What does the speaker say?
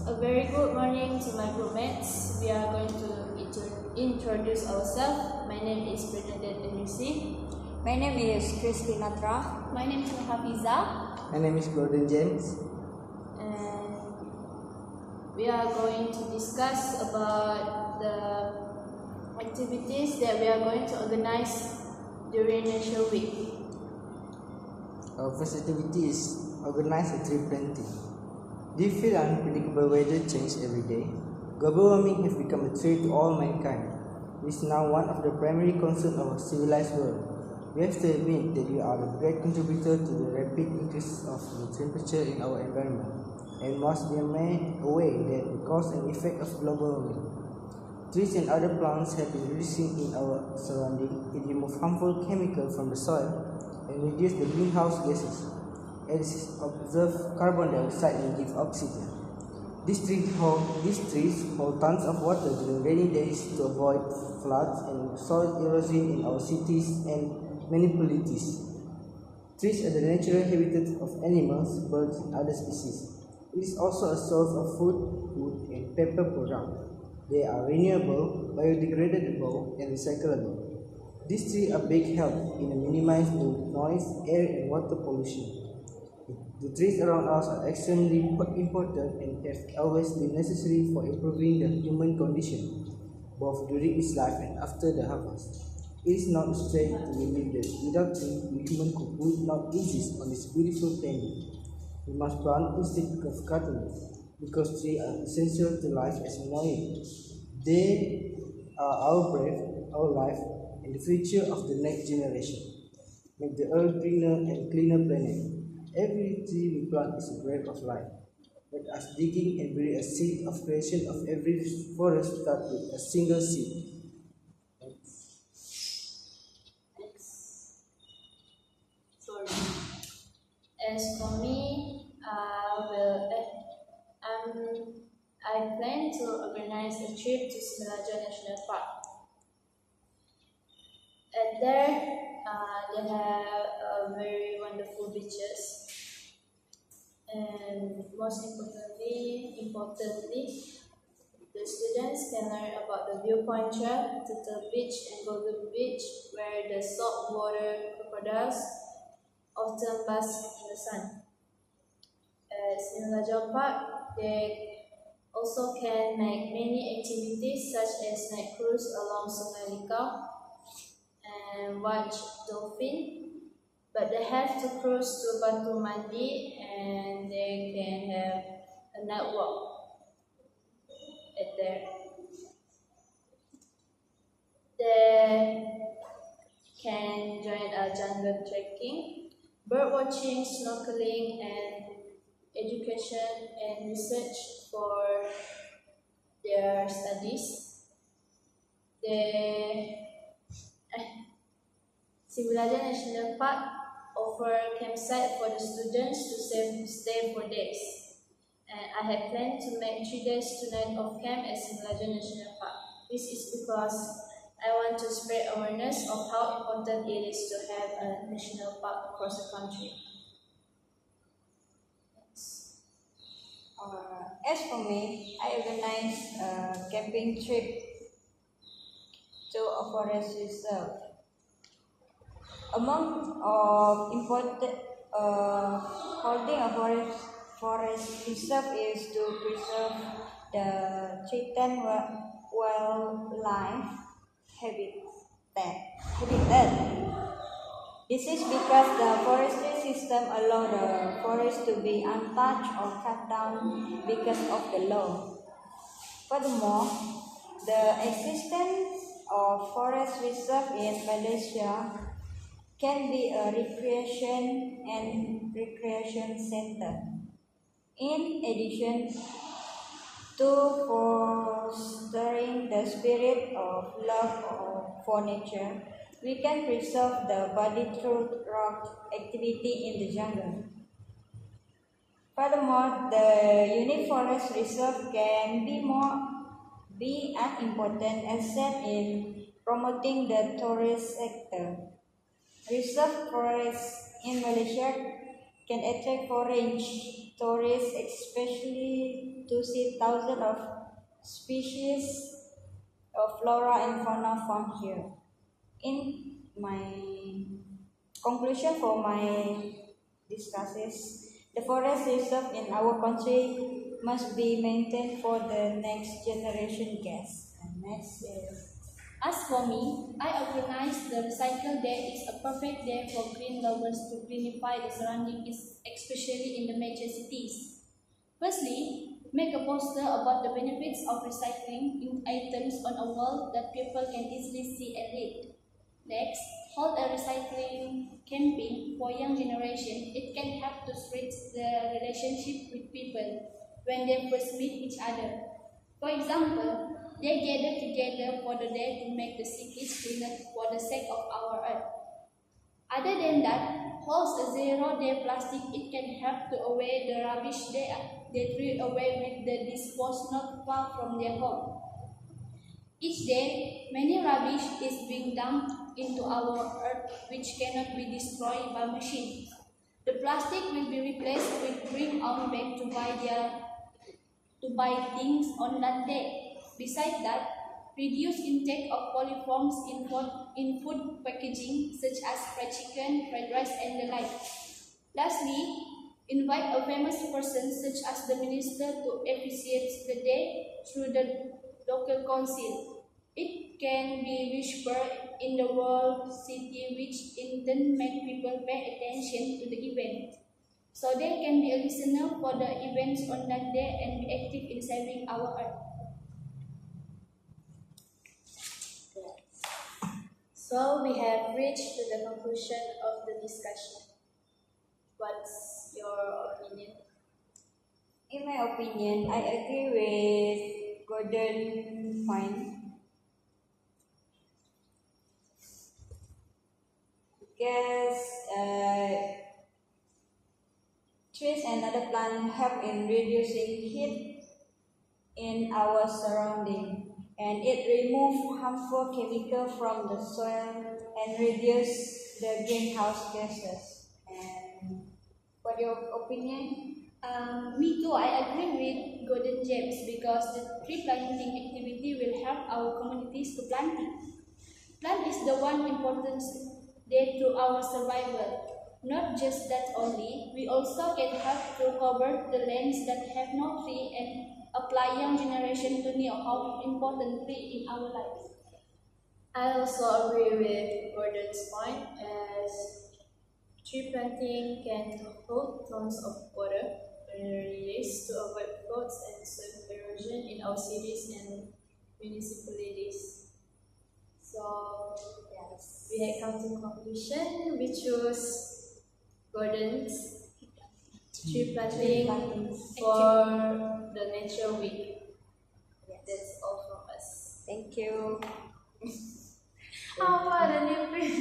A very good morning to my groupmates. We are going to introduce ourselves. My name is Bernadette Denisi. My name is Christina Tra. My name is Hafiza. My name is Gordon James. And we are going to discuss about the activities that we are going to organize during National Week. Our first activity is organize a tree planting. Do you feel unpredictable weather change every day? Global warming has become a threat to all mankind. It is now one of the primary concerns of a civilized world. We have to admit that we are a great contributor to the rapid increase of the temperature in our environment, and must be made aware that the cause and effect of global warming. Trees and other plants have been reducing in our surroundings. It removes harmful chemicals from the soil and reduces the greenhouse gases. As observe carbon dioxide and give oxygen. These trees hold tons of water during rainy days to avoid floods and soil erosion in our cities and municipalities. Trees are the natural habitat of animals, birds, and other species. It is also a source of food, wood, and paper products. They are renewable, biodegradable, and recyclable. These trees are big help in minimizing the noise, air, and water pollution. The trees around us are extremely important and have always been necessary for improving the human condition, both during its life and after the harvest. It is not straight to believe that without trees, human would not exist on this beautiful planet. We must plant instead of cutting, because trees are essential to life as we know it. They are our breath, our life, and the future of the next generation. Make the earth greener and cleaner planet. Every tree we plant is a breath of life. Let us digging and bury a seed of creation of every forest start with a single seed. As for me, I plan to organize a trip to Simalaja National Park. And there, they have very wonderful beaches. And most importantly, the students can learn about the viewpoint trail, Turtle Beach, and Golden Beach, where the saltwater crocodiles often bask in the sun. At Simalaja Park, they also can make many activities such as night cruise along Sungai Likau and watch dolphin. But they have to cruise to Batu Mandi and they can have a night walk at there. They can join a jungle trekking, bird watching, snorkeling, and education and research for their studies. Simalaja National Park offer campsite for the students to stay for days. And I have planned to make 3 days, 2 nights of camp at Simalaja National Park. This is because I want to spread awareness of how important it is to have a national park across the country. As for me, I organized a camping trip to a forest reserve. Among important holding a forest reserve is to preserve the threatened wildlife habitat. This is because the forestry system allows the forest to be untouched or cut down because of the law. Furthermore, the existence of forest reserve in Malaysia can be a recreation center. In addition to fostering the spirit of love for nature, we can preserve the body through rock activity in the jungle. Furthermore, the unique forest reserve can be an important asset in promoting the tourist sector. Reserve forests in Malaysia can attract foreign tourists, especially to see thousands of species of flora and fauna found here. In my conclusion for my discussions, the forest reserve in our country must be maintained for the next generation guests. And next is As for me, I organize the Recycle Day is a perfect day for green lovers to greenify the surroundings, especially in the major cities. Firstly, make a poster about the benefits of recycling in items on a wall that people can easily see and read. Next, hold a recycling campaign for young generation. It can help to strengthen the relationship with people when they first meet each other. For example, they gather together for the day to make the cities cleaner for the sake of our earth. Other than that, host a zero-day plastic. It can help to away the rubbish they threw away with the dispose not far from their home. Each day, many rubbish is being dumped into our earth which cannot be destroyed by machines. The plastic will be replaced with bring on back to buy things on that day. Besides that, reduce intake of polyforms in food packaging such as fried chicken, fried rice and the like. Lastly, invite a famous person such as the minister to officiate the day through the local council. It can be whispered in the whole city which in turn make people pay attention to the event. So they can be a listener for the events on that day and be active in saving our earth. So we have reached to the conclusion of the discussion. What's your opinion? In my opinion, I agree with Gordon's point because trees and other plants help in reducing heat in our surrounding, and it removes harmful chemicals from the soil and reduce the greenhouse gases. And what your opinion? Me too, I agree with Golden James because the tree planting activity will help our communities to plant it. Plant is the one important day to our survival. Not just that only, we also can help to cover the lands that have no tree and apply young generation to know how important tree in our lives. I also agree with Gordon's point as tree planting can hold tons of water released to avoid floods and soil erosion in our cities and municipalities. So, yes, we had come to conclusion. We choose Gordon's tree planting for the Nature Week. That's all from us. Thank you. Apa ada